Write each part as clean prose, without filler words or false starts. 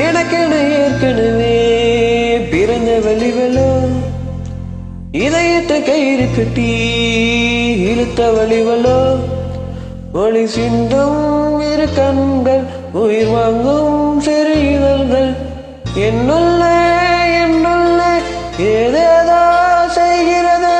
எனக்கென ஏற்கனவே பிறந்த வழிவலோ இதயத்தை கயிறு கட்டி இழுத்த வழிவலோ ஒளி சிந்தும் இரு கண்கள் உயிர் வாங்கும் சிறு இதழ்கள் என்னுள்ள ஏதேதோ செய்கிறது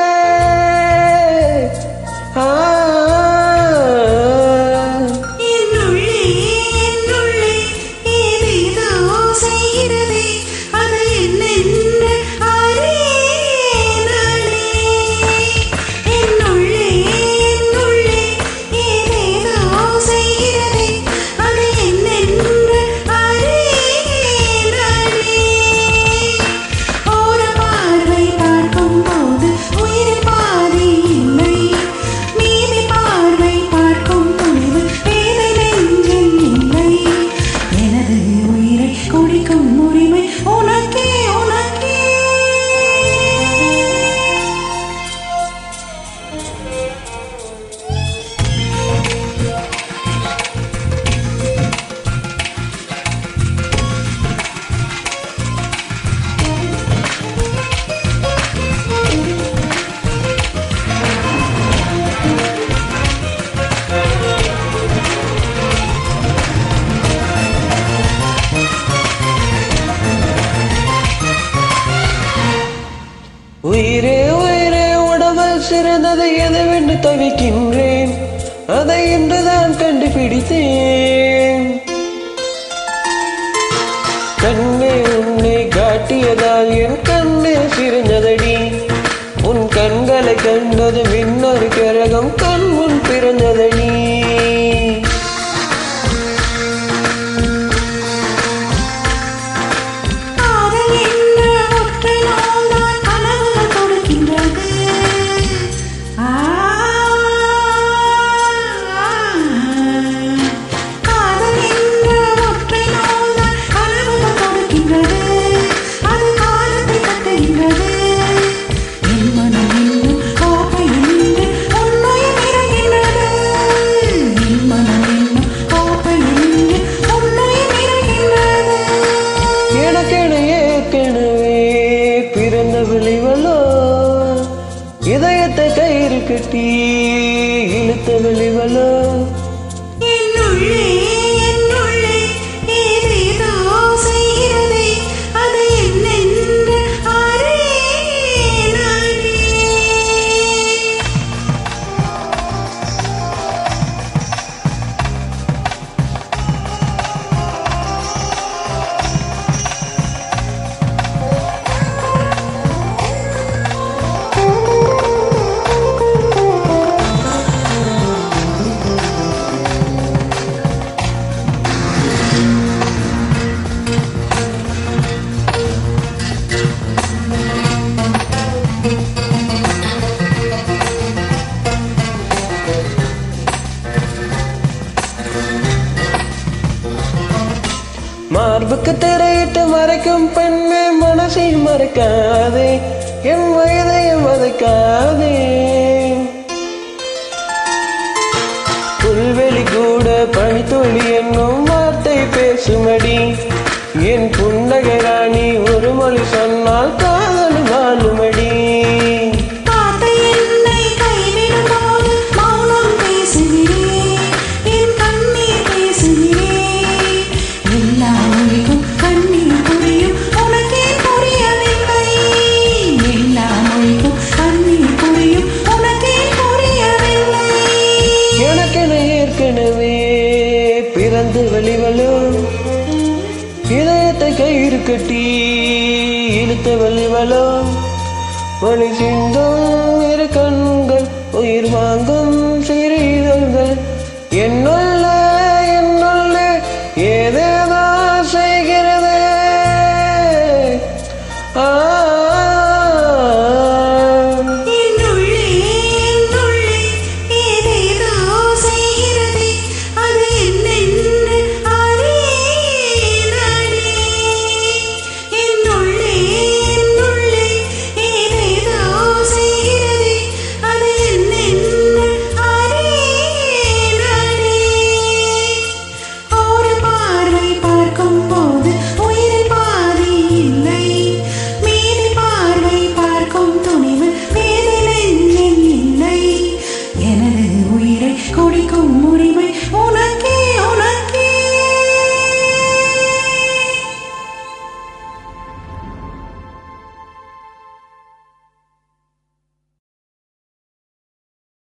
உயிரே உயிரே உடம்பல் சிறந்தது எதுவென்று தவிக்கின்றேன் அதை இன்றுதான் கண்டுபிடித்தேன் கண்ணே உன்னை காட்டியதால் என் கண்ணே சிறந்ததடி உன் கண்களை கண்டது இன்னொரு கிரகம் கண் முன் பிறந்ததடி இதயத்தை கயிறு கட்டி இழுத்த வெளிவலோ மார்புக்கு திரையிட்டு மறைக்கும் பெண்ணே மனசை மறைக்காதே என் வயதையும் வதைக்காதே புல்வெளி கூட பனித்துளி என்னும் வார்த்தை பேசுமடி என் புன்னகை ராணி ஒரு மொழி சொன்னால் காதல் வாழுமடி பிறந்து வெளிவலோ இதயத்தை கயிறு கட்டி இழுத்த வெளிவலோ ஒளி சிந்தும் இரு கண்கள் உயிர் வாங்கும் சிறு இதழ்கள் என்னுள்ள ஏதேதோ செய்கிறது மும்முறை